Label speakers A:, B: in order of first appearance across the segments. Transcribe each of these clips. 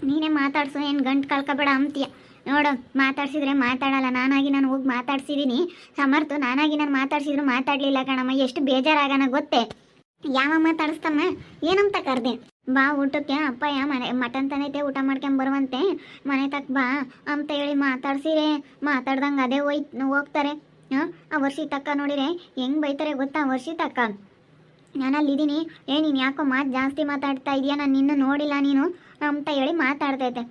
A: ನೀನೇ ಮಾತಾಡ್ಸು, ಏನು ಗಂಟು ಕಳ್ಕೊಬೇಡ ಅಂತೀಯ ನೋಡು. ಮಾತಾಡ್ಸಿದ್ರೆ ಮಾತಾಡಲ್ಲ, ನಾನಾಗಿ ನಾನು ಹೋಗಿ ಮಾತಾಡ್ಸಿದ್ದೀನಿ ಸಮರ್ಥ. ನಾನಾಗಿ ನಾನು ಮಾತಾಡ್ಸಿದ್ರು ಮಾತಾಡಲಿಲ್ಲ ಕಣಮ್ಮ, ಎಷ್ಟು ಬೇಜಾರಾಗಣ ಗೊತ್ತೇ. ಯಾವ ಮಾತಾಡಿಸ್ತಮ್ಮ, ಏನಂತ ಕರೆದೆ? ಬಾ ಊಟಕ್ಕೆ ಅಪ್ಪಯ್ಯ ಮನೆ ಮಟನ್ ತಂದೈತೆ, ಊಟ ಮಾಡ್ಕೊಂಬರುವಂತೆ ಮನೆ ತಕ್ಕ ಬಾ ಅಂತ ಹೇಳಿ ಮಾತಾಡ್ಸಿರೆ ಮಾತಾಡ್ದಂಗೆ ಅದೇ ಹೋಗ್ತಾರೆ. ಆ ವರ್ಷಿ ತಕ್ಕ ನೋಡಿರೆ ಹೆಂಗೆ ಬೈತಾರೆ ಗೊತ್ತಾ? ವರ್ಷಿ ತಕ್ಕ ನಾನು ಅಲ್ಲಿದ್ದೀನಿ, ನೀನು ಯಾಕೋ ಮಾತು ಜಾಸ್ತಿ ಮಾತಾಡ್ತಾ ಇದೆಯಾ, ನಾನು ನಿನ್ನ ನೋಡಿಲ್ಲ ನೀನು ಅಂತ ಹೇಳಿ ಮಾತಾಡ್ತೈತೆ.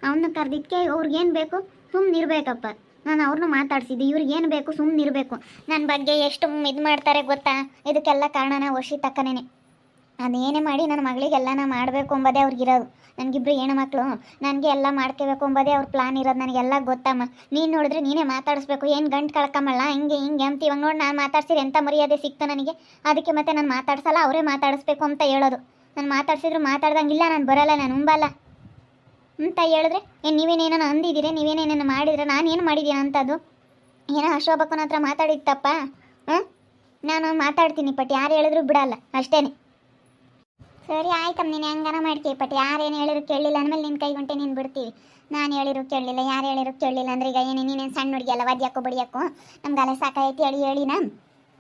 A: ಅವನ್ನ ಕರೆದಿದ್ದಕ್ಕೆ ಅವ್ರಿಗೇನು ಬೇಕು, ಸುಮ್ಮನಿರ್ಬೇಕಪ್ಪ. ನಾನು ಅವ್ರನ್ನ ಮಾತಾಡ್ಸಿದ್ದೆ, ಇವ್ರಿಗೇನು ಬೇಕು, ಸುಮ್ಮನಿರಬೇಕು. ನನ್ನ ಬಗ್ಗೆ ಎಷ್ಟು ಇದು ಮಾಡ್ತಾರೆ ಗೊತ್ತಾ? ಇದಕ್ಕೆಲ್ಲ ಕಾರಣನ ವರ್ಷಿ ತಕ್ಕನೇನೆ. ಅದೇನೇ ಮಾಡಿ ನನ್ನ ಮಗಳಿಗೆಲ್ಲ ಮಾಡಬೇಕು ಎಂಬುದೇ ಅವ್ರಿಗಿರೋದು. ನನಗಿಬ್ರು ಹೆಣ್ಣು ಮಕ್ಕಳು, ನನಗೆ ಎಲ್ಲ ಮಾಡ್ಕೋಬೇಕು ಎಂಬುದೇ ಅವ್ರ ಪ್ಲಾನ್ ಇರೋದು. ನನಗೆಲ್ಲ ಗೊತ್ತಮ್ಮ. ನೀನು ನೋಡಿದ್ರೆ ನೀನೇ ಮಾತಾಡಿಸ್ಬೇಕು, ಏನು ಗಂಟು ಕಳ್ಕೊಂಬಲ್ಲ ಹಿಂಗೆ ಅಂತ. ಇವಾಗ ನೋಡಿ ನಾನು ಮಾತಾಡ್ಸಿದ್ರೆ ಎಂಥ ಮರ್ಯಾದೆ ಸಿಕ್ತು ನನಗೆ. ಅದಕ್ಕೆ ಮತ್ತೆ ನಾನು ಮಾತಾಡ್ಸಲ್ಲ, ಅವರೇ ಮಾತಾಡಿಸ್ಬೇಕು ಅಂತ ಹೇಳೋದು. ನಾನು ಮಾತಾಡ್ಸಿದ್ರು ಮಾತಾಡ್ದಂಗಿಲ್ಲ, ನಾನು ಬರೋಲ್ಲ, ನಾನು ಉಂಬಲ್ಲ ಅಂತ ಹೇಳಿದ್ರೆ ನೀವೇನೇನೋ ಅಂದಿದ್ದೀರಿ, ನೀವೇನೇನೇನು ಮಾಡಿದ್ರೆ ನಾನೇನು ಮಾಡಿದ್ದೀನಿ ಅಂತದ್ದು. ಏನೋ ಅಶೋಭಕ್ಕನ ಹತ್ರ ಮಾತಾಡಿತ್ತಪ್ಪ. ನಾನು ಮಾತಾಡ್ತೀನಿ ಪಟ್, ಯಾರು ಹೇಳಿದ್ರು ಬಿಡಲ್ಲ ಅಷ್ಟೇ. ಸರಿ ಆಯ್ತಮ್ಮ, ನೀನು ಹೆಂಗನ ಮಾಡ್ತೀವಿ ಪಟ್. ಯಾರೇನು ಹೇಳಿದ್ರು ಕೇಳಲಿಲ್ಲ ಅಂದಮೇಲೆ ನಿನ್ನ ಕೈ ಗಂಟೆ ನೀನು ಬಿಡ್ತೀವಿ. ನಾನು ಹೇಳಿರು ಕೇಳಲಿಲ್ಲ, ಯಾರು ಹೇಳಿರು ಕೇಳಲಿಲ್ಲ ಅಂದ್ರೆ ಈಗ ನೀನೇನು ಸಣ್ಣ ಹುಡುಗಿ ಅಲ್ಲ, ಒದ್ಯಾಕೋ ಬಡಿಯಾಕೋ ನಮ್ಗೆಲ್ಲ ಸಾಕಾಯ್ತು ಹೇಳಿನ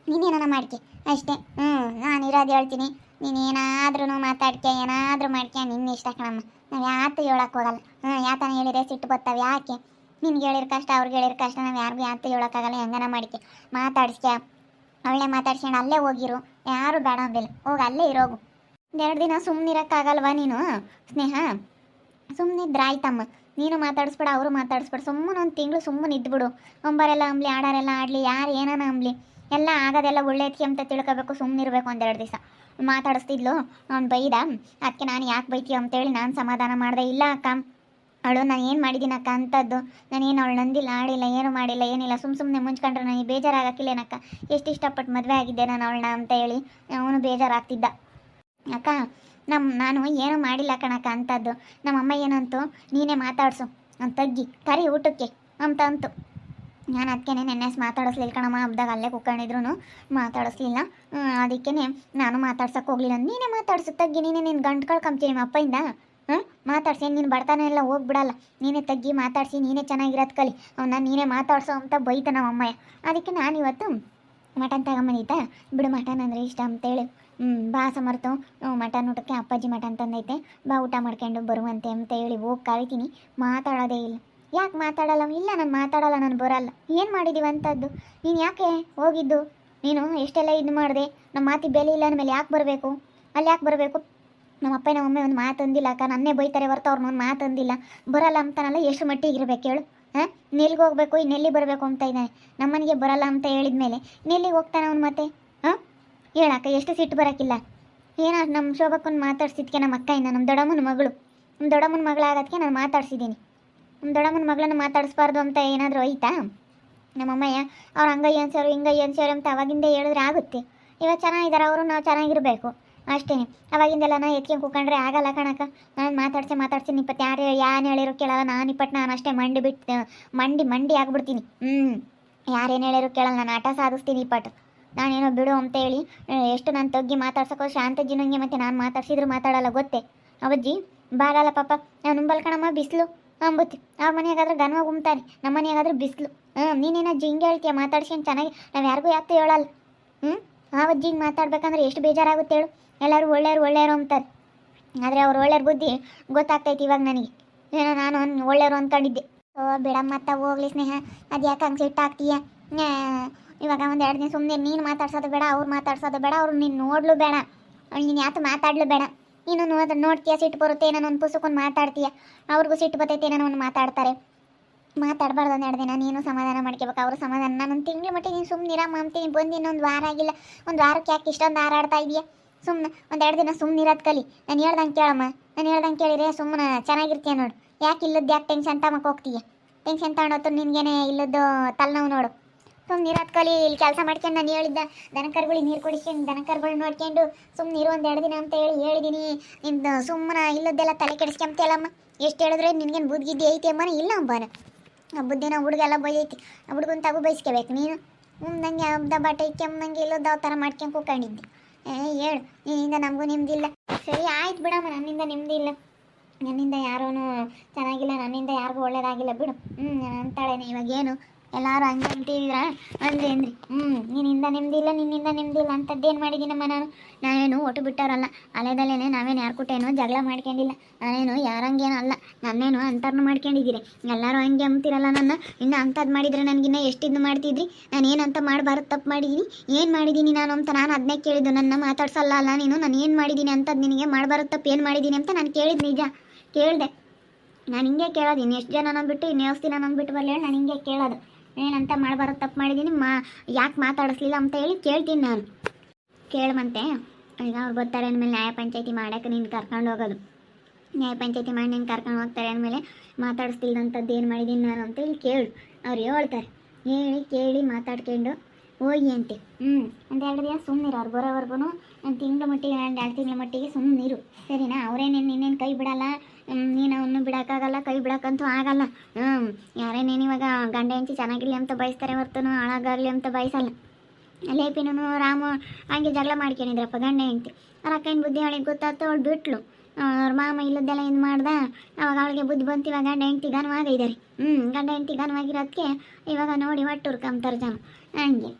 A: ನೀನೇನ ಮಾಡ್ಕೆ ಅಷ್ಟೇ. ನಾನು ಇರೋದು ಹೇಳ್ತೀನಿ, ನೀನೇನಾದ್ರೂ ಮಾತಾಡ್ಕೆ ಏನಾದರೂ ಮಾಡ್ಕೆ ನಿನ್ನ ಇಷ್ಟ ಕಣಮ್ಮ. ನಾವು ಯಾತು ಹೇಳಕ್ಕೆ ಹೋಗಲ್ಲ. ಯಾತನ ಹೇಳಿದ್ರೆ ಸಿಟ್ಟು ಬರ್ತಾವೆ ಯಾಕೆ? ನಿನ್ಗೆ ಹೇಳಿರ ಕಷ್ಟ, ಅವ್ರಿಗೆ ಹೇಳಿರ ಕಷ್ಟ, ನಾವು ಯಾರಿಗೂ ಯಾತು ಹೇಳೋಕ್ಕಾಗಲ್ಲ. ಹೆಂಗನ ಮಾಡ್ಕೆ ಮಾತಾಡಿಸ್ಕೆ, ಅವಳೇ ಮಾತಾಡ್ಸ್ಕೊಂಡು ಅಲ್ಲೇ ಹೋಗಿರು, ಯಾರು ಬೇಡ ಅಂದಿಲ್ಲ, ಹೋಗಿ ಅಲ್ಲೇ ಇರೋಗು. 2 ದಿನ ಸುಮ್ಮನಿರೋಕ್ಕಾಗಲ್ವ ನೀನು ಸ್ನೇಹ? ಸುಮ್ಮನಿದ್ರಾಯ್ತಮ್ಮ. ನೀನು ಮಾತಾಡಿಸ್ಬೇಡ, ಅವರು ಮಾತಾಡಿಸ್ಬೇಡ, ಸುಮ್ಮನೆ ಒಂದು ತಿಂಗಳು ಸುಮ್ಮನೆ ಇದ್ಬಿಡು. ಒಂಬರೆಲ್ಲ ಅಂಬ್ಲಿ, ಆಡಾರೆಲ್ಲ ಆಡಲಿ, ಯಾರು ಏನಾನ ಅಂಬ್ಲಿ, ಎಲ್ಲ ಆಗೋದೆಲ್ಲ ಒಳ್ಳೆಯದಕ್ಕೆ ಅಂತ ತಿಳ್ಕೊಬೇಕು. ಸುಮ್ಮನಿರ್ಬೇಕು 1-2 ದಿವಸ. ಮಾತಾಡಿಸ್ತಿದ್ಲು, ಅವ್ನು ಬೈದ, ಅದಕ್ಕೆ ನಾನು ಯಾಕೆ ಬೈತೀಯ ಅಂತೇಳಿ ನಾನು ಸಮಾಧಾನ ಮಾಡಿದೆ. ಇಲ್ಲ ಅಕ್ಕ, ಅವಳು ನಾನು ಏನು ಮಾಡಿದ್ದೀನಿ ಅಕ್ಕ ಅಂಥದ್ದು, ನಾನೇನು ಅವಳು ನಂದಿಲ್ಲ, ಆಡಿಲ್ಲ, ಏನು ಮಾಡಿಲ್ಲ, ಏನಿಲ್ಲ. ಸುಮ್ಮನೆ ಮುಂಚ್ಕೊಂಡ್ರೆ ನನಗೆ ಬೇಜಾರಾಗಕ್ಕಿಲ್ಲೇನಕ್ಕ? ಎಷ್ಟು ಇಷ್ಟಪಟ್ಟು ಮದುವೆ ಆಗಿದ್ದೆ ನಾನು ಅವಳನ್ನ ಅಂತ ಹೇಳಿ ಅವನು ಬೇಜಾರಾಗ್ತಿದ್ದ. ಅಕ್ಕ ನಾನು ಏನೂ ಮಾಡಿಲ್ಲ ಕಣಕ್ಕ ಅಂಥದ್ದು. ನಮ್ಮಮ್ಮ ಏನಂತು, ನೀನೇ ಮಾತಾಡ್ಸು ಅಂತ ತಗ್ಗಿ ಕರಿ ಊಟಕ್ಕೆ ಅಂತ ಅಂತು. ನಾನು ಅದಕ್ಕೆ ನೆನ್ನೆಸ್ ಮಾತಾಡಿಸ್ಲಿಲ್ಲ ಕಣಮ್ಮ. ಹಬ್ದಾಗ ಅಲ್ಲೇ ಕುತ್ಕೊಂಡಿದ್ರು ಮಾತಾಡಿಸ್ಲಿಲ್ಲ. ಅದಕ್ಕೆ ನಾನು ಮಾತಾಡ್ಸೋಕೆ ಹೋಗಲಿಲ್ಲ. ನೀನೇ ಮಾತಾಡ್ಸು ತಗ್ಗಿ, ನೀನೇ ನಿನ್ನ ಗಂಟು ಕಳ್ಕೊಂತೀನಿ ನಿಮ್ಮ ಅಪ್ಪಯಿಂದ. ಮಾತಾಡ್ಸಿ, ನೀನು ಬರ್ತಾನೆ ಎಲ್ಲ ಹೋಗ್ಬಿಡಲ್ಲ. ನೀನೇ ತಗ್ಗಿ ಮಾತಾಡಿಸಿ, ನೀನೇ ಚೆನ್ನಾಗಿರೋದು ಕಲಿ, ಅವನ್ನ ನೀನೇ ಮಾತಾಡ್ಸೋ ಅಂತ ಬೈತ ನಮ್ಮಮ್ಮಯ್ಯ. ಅದಕ್ಕೆ ನಾನು ಇವತ್ತು ಮಟನ್ ತಗೊಂಬಂದಿದ್ದ, ಬಿಡು ಮಟನ್ ಅಂದರೆ ಇಷ್ಟ ಅಂತೇಳಿ ಬಾ ಸಮರ್ತು ಮಟನ್ ಊಟಕ್ಕೆ ಅಪ್ಪಾಜಿ ಮಟನ್ ತಂದೈತೆ, ಬಾ ಊಟ ಮಾಡ್ಕೊಂಡು ಬರುವಂತೆ ಅಂತ ಹೇಳಿ ಹೋಗಿ ಕರಿತೀನಿ. ಮಾತಾಡೋದೇ ಇಲ್ಲ. ಯಾಕೆ ಮಾತಾಡಲ್ಲ? ಇಲ್ಲ ನಾನು ಮಾತಾಡಲ್ಲ, ನಾನು ಬರಲ್ಲ. ಏನು ಮಾಡಿದ್ದೀವಿ ಅಂಥದ್ದು? ನೀನು ಯಾಕೆ ಹೋಗಿದ್ದು? ನೀನು ಎಷ್ಟೆಲ್ಲ ಇದು ಮಾಡಿದೆ, ನಮ್ಮ ಮಾತಿಗೆ ಬೆಲೆ ಇಲ್ಲ ಅಂದಮೇಲೆ ಯಾಕೆ ಬರಬೇಕು? ಅಲ್ಲಿ ಯಾಕೆ ಬರಬೇಕು? ನಮ್ಮ ಅಪ್ಪ ನಮ್ಮ ಅಮ್ಮ ಒಂದು ಮಾತು ಅಂದಿಲ್ಲ ಅಕ್ಕ, ನನ್ನೇ ಬೈತಾರೆ ಹೊರತು ಅವ್ರನ್ನ ಒಂದು ಮಾತು ಅಂದಿಲ್ಲ. ಬರಲ್ಲ ಅಂತಾನಲ್ಲ, ಎಷ್ಟು ಮಟ್ಟಿಗೆ ಇರಬೇಕು ಹೇಳು? ನೆಲ್ಲಿಗೆ ಹೋಗಬೇಕು, ಇನ್ನೆಲ್ಲಿ ಬರಬೇಕು ಅಂತ ಇದ್ದಾನೆ. ನಮ್ಮನಿಗೆ ಬರಲ್ಲ ಅಂತ ಹೇಳಿದ ಮೇಲೆ ನೆಲ್ಲಿಗೆ ಹೋಗ್ತಾನೆ ಅವ್ನು ಮತ್ತೆ? ಹೇಳಕ್ಕ, ಎಷ್ಟು ಸಿಟ್ಟು ಬರೋಕ್ಕಿಲ್ಲ. ಏನೋ ನಮ್ಮ ಶೋಭಕ್ಕನ್ನು ಮಾತಾಡ್ಸಿದ್ಕೆ ನಮ್ಮ ಅಕ್ಕ ಇನ್ನು ನಮ್ಮ ದೊಡ್ಡಮ್ಮನ ಮಗಳು, ನಮ್ಮ ದೊಡ್ಡಮ್ಮನ ಮಗಳಾಗೋದಕ್ಕೆ ನಾನು ಮಾತಾಡ್ಸಿದ್ದೀನಿ. ನಮ್ಮ ದೊಡ್ಡಮ್ಮನ ಮಗಳನ್ನ ಮಾತಾಡಿಸ್ಬಾರ್ದು ಅಂತ ಏನಾದರೂ ಐತಾ? ನಮ್ಮಮ್ಮಯ್ಯ ಅವ್ರು ಹಂಗಯ್ಯ ಅನ್ಸೋರು ಹಿಂಗಯ್ಯ ಅನ್ಸೋರು ಅಂತ ಅವಾಗಿಂದೇ ಹೇಳಿದ್ರೆ ಆಗುತ್ತೆ. ಇವಾಗ ಚೆನ್ನಾಗಿದ್ದಾರೆ ಅವರು, ನಾವು ಚೆನ್ನಾಗಿರಬೇಕು ಅಷ್ಟೇ. ಅವಾಗಿಂದೆಲ್ಲ ನಾ ಎತ್ಕೊಂಡು ಕೂಕೊಂಡ್ರೆ ಆಗಲ್ಲ ಕಣಕ್ಕ. ನಾನು ಮಾತಾಡ್ಸಿ ನಿಪ್ಪತ್ತು ಯಾರು ಹೇಳಿರೋ ಕೇಳಲ್ಲ. ನಾನು ಅಷ್ಟೇ ಮಂಡಿ ಆಗ್ಬಿಡ್ತೀನಿ. ಯಾರೇನು ಹೇಳಿರೋ ಕೇಳಲ್ಲ, ನಾನು ಆಟ ಸಾಧಿಸ್ತೀನಿ ಇಪ್ಪಟ್ಟು. ನಾನೇನೋ ಬಿಡು ಅಂತೇಳಿ ಎಷ್ಟು ನಾನು ತಗ್ಗಿ ಮಾತಾಡ್ಸೋಕೋ ಶಾಂತಜ್ಜಿನಂಗೆ ಮತ್ತೆ ನಾನು ಮಾತಾಡ್ಸಿದ್ರು ಮಾತಾಡಲ್ಲ ಗೊತ್ತೇ. ಅವಜ್ಜಿ ಬಾಗಲ್ಲ ಪಾಪ, ನಾನು ಉಂಬಲ್ಕಣಮ್ಮ ಬಿಸಿಲು ಅಂಬುತ್ತಿ. ಆ ಮನೆಯಾಗಾದ್ರೆ ಗನವಾಗಿ ಉಮ್ತಾನೆ, ನಮ್ಮ ಮನೆಯಾಗಾದ್ರೆ ಬಿಸಿಲು. ನೀನೇನಜ್ಜಿ ಹಿಂಗೆ ಹೇಳ್ತೀಯ ಮಾತಾಡ್ಸ್ಕೊಂಡು ಚೆನ್ನಾಗಿ, ನಾವು ಯಾರಿಗೂ ಯಾಕೆ ಹೇಳಲ್ಲ. ಅವಜ್ಜಿಗೆ ಮಾತಾಡ್ಬೇಕಂದ್ರೆ ಎಷ್ಟು ಬೇಜಾರಾಗುತ್ತೆ ಹೇಳು. ಎಲ್ಲರೂ ಒಳ್ಳೆಯವರು ಅಂತಾರೆ, ಆದರೆ ಅವ್ರು ಒಳ್ಳೆಯವ್ರ ಬುದ್ಧಿ ಗೊತ್ತಾಗ್ತೈತಿ ಇವಾಗ ನನಗೆ. ಏನೋ ನಾನು ಒಳ್ಳೆಯವರು ಅಂದ್ಕೊಂಡಿದ್ದೆ. ಬಿಡಮ್ಮ ಅತ್ತ ಹೋಗ್ಲಿ ಸ್ನೇಹ, ಅದು ಯಾಕೆ ಹಂಗೆ ಸಿಟ್ಟಾಗ್ತೀಯ? ಇವಾಗ 1-2 ದಿನ ಸುಮ್ಮನೆ ನೀನು ಮಾತಾಡ್ಸೋದು ಬೇಡ, ಅವ್ರು ಮಾತಾಡ್ಸೋದು ಬೇಡ, ಅವ್ರು ನೀನು ನೋಡ್ಲು ಬೇಡ, ನೀನು ಯಾತು ಮಾತಾಡ್ಲು ಬೇಡ. ನೀನು ನೋಡ್ತೀಯ, ಸಿಟ್ಟು ಬರುತ್ತೆ, ಏನೋ ಒಂದು ಪುಸ್ತಕೊಂಡು ಮಾತಾಡ್ತೀಯ, ಅವ್ರಿಗೂ ಸಿಟ್ಟು ಬರ್ತೈತೆ, ಏನೋ ಒಂದು ಮಾತಾಡ್ತಾರೆ. ಮಾತಾಡಬಾರ್ದು 1-2 ದಿನ, ನೀನು ಸಮಾಧಾನ ಮಾಡ್ಕೋಬೇಕು, ಅವರು ಸಮಾಧಾನ. ನಾನೊಂದು ತಿಂಗಳು ಮಟ್ಟಿಗೆ ನೀನು ಸುಮ್ಮನಿರಮ್ಮ ಅಂತೀನಿ. ಬಂದು ಇನ್ನೊಂದು ವಾರ ಆಗಿಲ್ಲ, ಒಂದು ವಾರಕ್ಕೆ ಯಾಕೆ ಇಷ್ಟೊಂದು ಹಾರಾಡ್ತಾ ಇದೆಯಾ? ಸುಮ್ಮನೆ 1-2 ದಿನ ಸುಮ್ಮನಿರೋದು ಕಲಿ. ನಾನು ಹೇಳ್ದಂಗೆ ಕೇಳಮ್ಮ, ನಾನು ಹೇಳ್ದಂಗೆ ಕೇಳಿದ್ರೆ ಸುಮ್ಮನೆ ಚೆನ್ನಾಗಿರ್ತೀಯ ನೋಡು. ಯಾಕೆ ಇಲ್ಲದ್ದು ಯಾಕೆ ಟೆನ್ಷನ್ ತಗೊಂಡು ಹೋಗ್ತೀಯ? ಟೆನ್ಷನ್ ತಗೊಂಡೋತು ನಿನಗೇನೆ ಇಲ್ಲದ್ದು ತಲೆನೋವು ನೋಡು. ಸುಮ್ಮನಿರೋದು ಕಲಿ. ಇಲ್ಲಿ ಕೆಲಸ ಮಾಡ್ಕೊಂಡು ನಾನು ಹೇಳಿದ್ದ ದನಕರುಗಳಿಗೆ ನೀರು ಕುಡಿಸ್ಕೊಂಡು ದನಕರುಗಳು ನೋಡ್ಕೊಂಡು ಸುಮ್ಮನಿರು 1-2 ದಿನ ಅಂತ ಹೇಳಿದ್ದೀನಿ. ನಿಂದು ಸುಮ್ಮನೆ ಇಲ್ಲದ್ದೆಲ್ಲ ತಲೆ ಕೆಡಿಸ್ಕೊಂತೇಳಮ್ಮ. ಎಷ್ಟು ಹೇಳಿದ್ರೆ ನಿನಗೇನು ಬುದ್ಧಿಗಿದ್ದಿ ಐತಿ ಅಮ್ಮನ? ಇಲ್ಲ ಅಂಬಾನ ಆ ಬುದ್ಧಿನ ಹುಡುಗೆಲ್ಲ ಬೈಯೈತಿ. ಆ ಹುಡುಗನ ತಗೋ ಬೈಸ್ಕೋಬೇಕು ನೀನು. ನಂಗೆ ಹಬ್ಬದ ಬಟ್ಟೆ ಕೆಮ್ಮಂಗೆ ಇಲ್ಲದ ಆ ಥರ ಮಾಡ್ಕೊಂಡು ಕೂಕೊಂಡಿದ್ದೆ. ಹೇಳು, ನಿನ್ನಿಂದ ನಮಗೂ ನಿಮ್ದಿಲ್ಲ. ಸರಿ ಆಯ್ತು ಬಿಡಮ್ಮ, ನನ್ನಿಂದ ನಿಮ್ದಿಲ್ಲ. ನನ್ನಿಂದ ಯಾರೂ ಚೆನ್ನಾಗಿಲ್ಲ, ನನ್ನಿಂದ ಯಾರಿಗೂ ಒಳ್ಳೇದಾಗಿಲ್ಲ ಬಿಡು. ಅಂತಾಳೇನೆ ಇವಾಗ ಏನು ಎಲ್ಲರೂ ಹಂಗೆ ಅಂತಿದ್ರ ಅಂದ್ರೇನ್ರಿ? ನಿನ್ನಿಂದ ನೆಮ್ಮದಿಲ್ಲ, ನಿನ್ನಿಂದ ನೆಮ್ಮದಿಲ್ಲ ಅಂಥದ್ದೇನು ಮಾಡಿದ್ದೀನಮ್ಮ ನಾನು? ನಾನೇನು ಒಟ್ಟು ಬಿಟ್ಟವರಲ್ಲ, ಅಲೆದಲ್ಲೇನೆ ನಾವೇನು ಯಾರು ಕೂಟೇನೋ ಜಗಳ ಮಾಡ್ಕೊಂಡಿಲ್ಲ. ನಾನೇನು ಯಾರಂಗೇನೋ ಅಲ್ಲ, ನನ್ನೇನು ಅಂತರ್ನು ಮಾಡ್ಕೊಂಡಿದ್ದೀರಿ. ಎಲ್ಲರೂ ಹಂಗೆ ಅಂಬ್ತಿರಲ್ಲ ನನ್ನ. ಇನ್ನು ಅಂಥದ್ದು ಮಾಡಿದರೆ ನನಗಿನ್ನ ಎಷ್ಟಿದ್ದು ಮಾಡ್ತಿದ್ರಿ? ನಾನು ಏನಂತ ಮಾಡಬಾರ್ದು ತಪ್ಪು ಮಾಡಿದ್ದೀನಿ, ಏನು ಮಾಡಿದ್ದೀನಿ ನಾನು ಅಂತ ನಾನು ಅದನ್ನೇ ಕೇಳಿದ್ದು. ನನ್ನ ಮಾತಾಡ್ಸಲ್ಲ ಅಲ್ಲ ನೀನು. ನಾನು ಏನು ಮಾಡಿದ್ದೀನಿ ಅಂಥದ್ದು ನಿನಗೆ ಮಾಡಬಾರ್ದು ತಪ್ಪು ಏನು ಮಾಡಿದ್ದೀನಿ ಅಂತ ನಾನು ಕೇಳಿದ್ದು ನಿಜ ಕೇಳಿದೆ. ನಾನು ಹಿಂಗೆ ಕೇಳೋದು. ಇನ್ನು ಎಷ್ಟು ಜನ ಬಿಟ್ಟು ಇನ್ನು ಎಷ್ಟು ದಿನ ಬಿಟ್ಟು ಬರಲಿ ಹೇಳಿ ನಾನು ಹಿಂಗೆ ಕೇಳೋದು. ಏನಂತ ಮಾಡಬಾರ್ದು ತಪ್ಪು ಮಾಡಿದ್ದೀನಿ, ಯಾಕೆ ಮಾತಾಡಿಸ್ಲಿಲ್ಲ ಅಂತ ಹೇಳಿ ಕೇಳ್ತೀನಿ ನಾನು. ಕೇಳುವಂತೆ ಈಗ ಅವ್ರು ಬರ್ತಾರೆ ಅಂದಮೇಲೆ ನ್ಯಾಯ ಪಂಚಾಯತಿ ಮಾಡೋಕೆ ನೀನು ಕರ್ಕೊಂಡು ಹೋಗೋದು. ನ್ಯಾಯ ಪಂಚಾಯತಿ ಮಾಡಿ ನೀನು ಕರ್ಕೊಂಡು ಹೋಗ್ತಾರೆ ಅಂದಮೇಲೆ ಮಾತಾಡಿಸ್ತಿಲ್ಲದಂಥದ್ದು ಏನು ಮಾಡಿದ್ದೀನಿ ನಾನು ಅಂತ ಹೇಳಿ ಕೇಳು. ಅವ್ರು ಹೇಳ್ತಾರೆ. ಕೇಳಿ ಮಾತಾಡ್ಕೊಂಡು ಹೋಗಿ ಅಂತೆ. ಒಂದು 2 ದಿನ ಸುಮ್ಮನಿರು. ಅವ್ರು ಬರೋವರೆಗೂ ಒಂದು ತಿಂಗಳ ಮಟ್ಟಿಗೆ 2 ತಿಂಗಳ ಮಟ್ಟಿಗೆ ಸುಮ್ಮನಿರು, ಸರಿನಾ? ಇನ್ನೇನು ಕೈ ಬಿಡಲ್ಲ, ನೀನು ಅವನು ಬಿಡೋಕ್ಕಾಗಲ್ಲ, ಕೈ ಬಿಡೋಕ್ಕಂತೂ ಆಗಲ್ಲ. ಯಾರೇನೇನು ಇವಾಗ ಗಂಡ ಹೆಂಡತಿ ಚೆನ್ನಾಗಿರಲಿ ಅಂತ ಬಯಸ್ತಾರೆ ಹೊರತು ಹಾಳಾಗಲಿ ಅಂತ ಬಯಸಲ್ಲ. ಲೇಪಿನೂ ರಾಮು ಹಂಗೆ ಜಗಳ ಮಾಡ್ಕೊಂಡಿದ್ರಪ್ಪ ಗಂಡ ಹೆಂಡತಿ. ಅವ್ರ ಅಕ್ಕನ ಬುದ್ಧಿ ಅವಳಿಗೆ ಗೊತ್ತಾಗ್ತು, ಅವಳು ಬಿಟ್ಲು. ಅವ್ರ ಮಾಮ ಇಲ್ಲದ್ದೆಲ್ಲ ಏನು ಮಾಡ್ದೆ, ಅವಾಗ ಅವಳಿಗೆ ಬುದ್ಧಿ ಬಂತು. ಇವಾಗ ಗಂಡ ಹೆಂಡತಿ ಘನವಾಗಿದ್ದಾರೆ. ಗಂಡ ಹೆಂಡತಿ ಘನವಾಗಿರೋದಕ್ಕೆ ಇವಾಗ ನೋಡಿ ಒಟ್ಟುರ್ಕೊಂತಾರೆ ಜನ. ಹಂಗೆ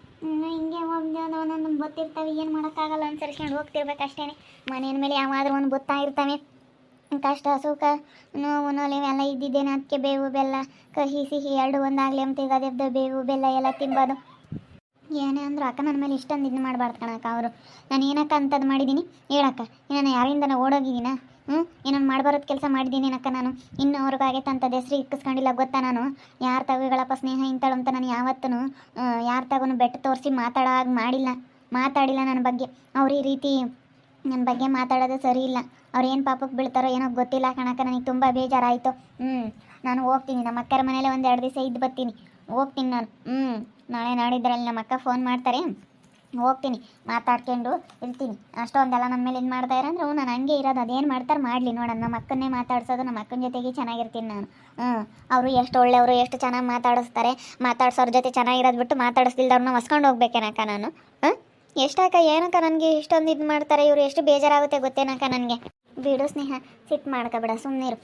A: ಹಿಂಗೆ ಒಂದೊಂದು ಗೊತ್ತಿರ್ತವೆ, ಏನು ಮಾಡೋಕ್ಕಾಗಲ್ಲ ಅನ್ಸರ್ಸ್ಕೊಂಡು ಹೋಗ್ತಿರ್ಬೇಕು ಅಷ್ಟೇ. ಮನೆಯ ಮೇಲೆ ಯಾವಾದರೂ ಒಂದು ಗೊತ್ತಾ ಇರ್ತವೆ. ಕಷ್ಟ ಸುಖ ನೋವು ನೋವು ಎಲ್ಲ ಇದ್ದಿದ್ದೇನೆ. ಅದಕ್ಕೆ ಬೇವು ಬೆಲ್ಲ ಕಹಿ ಸಿಹಿ 2 ಒಂದಾಗಲಿ ಅಂತ ಈಗ ಅದೇ ಬೇವು ಬೆಲ್ಲ ಎಲ್ಲ ತಿನ್ಬೋದು. ಏನೇ ಅಂದರೂ ಅಕ್ಕ ನನ್ನ ಮೇಲೆ ಇಷ್ಟೊಂದು ಇದು ಮಾಡಬಾರ್ದು ಕಣಕ್ಕ. ಅವರು ನಾನು ಏನಕ್ಕ ಅಂಥದ್ದು ಮಾಡಿದ್ದೀನಿ ಹೇಳಕ್ಕ? ನಾನು ಯಾರಿಂದ ಓಡೋಗಿದ್ದೀನ? ಏನನ್ನು ಮಾಡಬಾರದು ಕೆಲಸ ಮಾಡಿದ್ದೀನಿ ಏನಕ್ಕ ನಾನು? ಇನ್ನು ಅವ್ರಿಗಾಗೈತೆ ಅಂಥದ್ದು ಹೆಸ್ರು ಇಕ್ಕಿಸ್ಕೊಂಡಿಲ್ಲ ಗೊತ್ತಾ ನಾನು? ಯಾರು ತಗೋಗಳಪ್ಪ ಸ್ನೇಹ ಇಂಥಳು ಅಂತ ನಾನು ಯಾವತ್ತೂ ಯಾರು ತಗೊಂಡು ಬೆಟ್ಟ ತೋರಿಸಿ ಮಾತಾಡಿಲ್ಲ ನನ್ನ ಬಗ್ಗೆ. ಅವ್ರು ಈ ರೀತಿ ನನ್ನ ಬಗ್ಗೆ ಮಾತಾಡೋದು ಸರಿ ಇಲ್ಲ. ಅವ್ರು ಏನು ಪಾಪಕ್ಕೆ ಬೀಳ್ತಾರೋ ಏನೋ ಗೊತ್ತಿಲ್ಲ ಕಣಕ್ಕ. ನನಗೆ ತುಂಬ ಬೇಜಾರಾಯಿತು. ನಾನು ಹೋಗ್ತೀನಿ, ನಮ್ಮ ಅಕ್ಕರ ಮನೇಲೆ ಒಂದು 2 ದಿವಸ ಇದ್ದು ಬರ್ತೀನಿ. ಹೋಗ್ತೀನಿ ನಾನು. ನಾಳೆ ನಾಡಿದ್ರಲ್ಲಿ ನಮ್ಮ ಅಕ್ಕ ಫೋನ್ ಮಾಡ್ತಾರೆ, ಹೋಗ್ತೀನಿ, ಮಾತಾಡ್ಕೊಂಡು ಇರ್ತೀನಿ. ಅಷ್ಟೊಂದೆಲ್ಲ ನನ್ನ ಮೇಲೆ ಏನು ಮಾಡ್ತಾಯಿರ ಅಂದ್ರೆ ನಾನು ಹಂಗೆ ಇರೋದು. ಅದೇನು ಮಾಡ್ತಾರೆ ಮಾಡಲಿ ನೋಡೋಣ. ನಮ್ಮ ಅಕ್ಕನ್ನೇ ಮಾತಾಡ್ಸೋದು, ನಮ್ಮ ಅಕ್ಕನ ಜೊತೆಗೆ ಚೆನ್ನಾಗಿರ್ತೀನಿ ನಾನು. ಅವರು ಎಷ್ಟು ಒಳ್ಳೆಯವರು, ಎಷ್ಟು ಚೆನ್ನಾಗಿ ಮಾತಾಡಿಸ್ತಾರೆ. ಮಾತಾಡ್ಸೋರ ಜೊತೆ ಚೆನ್ನಾಗಿರೋದು ಬಿಟ್ಟು ಮಾತಾಡಿಸ್ತಿಲ್ದವ್ರನ್ನ ಹೊಸ್ಕೊಂಡು ಹೋಗ್ಬೇಕೇನಕ್ಕ ನಾನು? ಎಷ್ಟಾಕ ಏನಕ್ಕ ನನಗೆ ಇಷ್ಟೊಂದು ಇದು ಮಾಡ್ತಾರೆ ಇವರು? ಎಷ್ಟು ಬೇಜಾರಾಗುತ್ತೆ ಗೊತ್ತೇನಕ್ಕ ನನಗೆ? ಬಿಡು ಸ್ನೇಹ, ಸಿಟ್ಟು ಮಾಡ್ಕೊಬೇಡ, ಸುಮ್ಮನಿರು.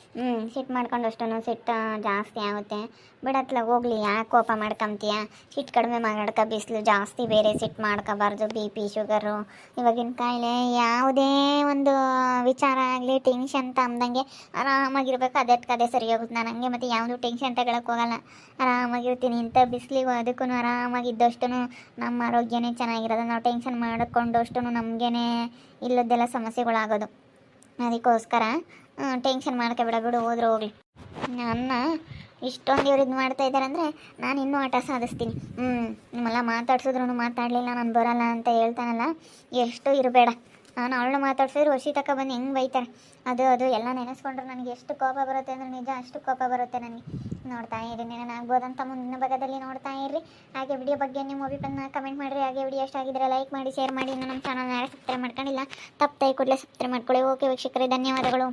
A: ಸಿಟ್ಟು ಮಾಡ್ಕೊಂಡಷ್ಟು ಸಿಟ್ಟು ಜಾಸ್ತಿ ಆಗುತ್ತೆ. ಬಿಡತ್ಲ ಹೋಗ್ಲಿ, ಯಾಕೆ ಕೋಪ ಮಾಡ್ಕೊಂತೀಯ? ಸಿಟ್ಟು ಕಡಿಮೆ ಮಾಡ್ಕ, ಬಿಸಿಲು ಜಾಸ್ತಿ ಬೇರೆ, ಸಿಟ್ಟು ಮಾಡ್ಕೋಬಾರ್ದು. BP ಶುಗರು ಇವಾಗಿನ ಕಾಯಿಲೆ ಯಾವುದೇ ಒಂದು ವಿಚಾರ ಆಗಲಿ ಟೆನ್ಷನ್ ತಂದಂಗೆ ಆರಾಮಾಗಿರ್ಬೇಕು. ಅದೇ ಸರಿ ಹೋಗುತ್ತೆ. ನಾನು ಹಂಗೆ ಮತ್ತು ಯಾವುದೂ ಟೆನ್ಷನ್ ತಗೊಳಕ್ಕೆ ಹೋಗಲ್ಲ, ಆರಾಮಾಗಿರ್ತೀನಿ. ಇಂಥ ಬಿಸಿಲಿಗೂ ಅದಕ್ಕೂ ಆರಾಮಾಗಿದ್ದಷ್ಟು ನಮ್ಮ ಆರೋಗ್ಯನೇ ಚೆನ್ನಾಗಿರೋದು. ನಾವು ಟೆನ್ಷನ್ ಮಾಡಿಕೊಂಡಷ್ಟು ನಮಗೇನೆ ಇಲ್ಲದ್ದೆಲ್ಲ ಸಮಸ್ಯೆಗಳಾಗೋದು. ಅದಕ್ಕೋಸ್ಕರ ಟೆನ್ಷನ್ ಮಾಡ್ಕೊಬೇಡ, ಬಿಡು, ಹೋದ್ರೆ ಹೋಗ್ಲಿ. ನನ್ನ ಇಷ್ಟೊಂದು ಇವ್ರು ಇದು ಮಾಡ್ತಾಯಿದ್ದಾರೆ ಅಂದರೆ ನಾನು ಇನ್ನೂ ಆಟ ಸಾಧಿಸ್ತೀನಿ. ನಿಮ್ಮೆಲ್ಲ ಮಾತಾಡ್ಸಿದ್ರು ಮಾತಾಡಲಿಲ್ಲ, ನಾನು ಬರೋಲ್ಲ ಅಂತ ಹೇಳ್ತಾನಲ್ಲ, ಎಷ್ಟು ಇರಬೇಡ. ನಾನು ಅವಳನ್ನ ಮಾತಾಡ್ಸಿದ್ರು ವರ್ಷಿ ತಕ್ಕ ಬಂದು ಹೆಂಗೆ ಬೈತಾರೆ. ಅದು ಎಲ್ಲ ನೆನೆಸ್ಕೊಂಡ್ರೆ ನನಗೆ ಎಷ್ಟು ಕೋಪ ಬರುತ್ತೆ ಅಂದರೆ ನಿಜ, ಅಷ್ಟು ಕೋಪ ಬರುತ್ತೆ ನನಗೆ. ನೋಡ್ತಾ ಇರಿ, ನೆನಾಗ್ಬೋದಂತ ಮುಂದಿನ ಭಾಗದಲ್ಲಿ ನೋಡ್ತಾ ಇರ್ರಿ. ಹಾಗೆ ವಿಡಿಯೋ ಬಗ್ಗೆ ನಿಮ್ಮ ಅಭಿಪ್ರಾಯನ ಕಮೆಂಟ್ ಮಾಡಿರಿ. ಹಾಗೆ ವಿಡಿಯೋ ಇಷ್ಟ ಆಗಿದ್ರೆ ಲೈಕ್ ಮಾಡಿ, ಶೇರ್ ಮಾಡಿ. ಇನ್ನು ನಮ್ಮ ಚಾನಲ್ನ ಸಬ್ಸ್ಕ್ರೈಬ್ ಮಾಡ್ಕೊಂಡಿಲ್ಲ, ತಪ್ಪು ಕೂಡಲೇ ಸಬ್ಸ್ಕ್ರೈಬ್ ಮಾಡ್ಕೊಳ್ಳಿ. ಓಕೆ ವೀಕ್ಷಕರೇ, ಧನ್ಯವಾದಗಳು.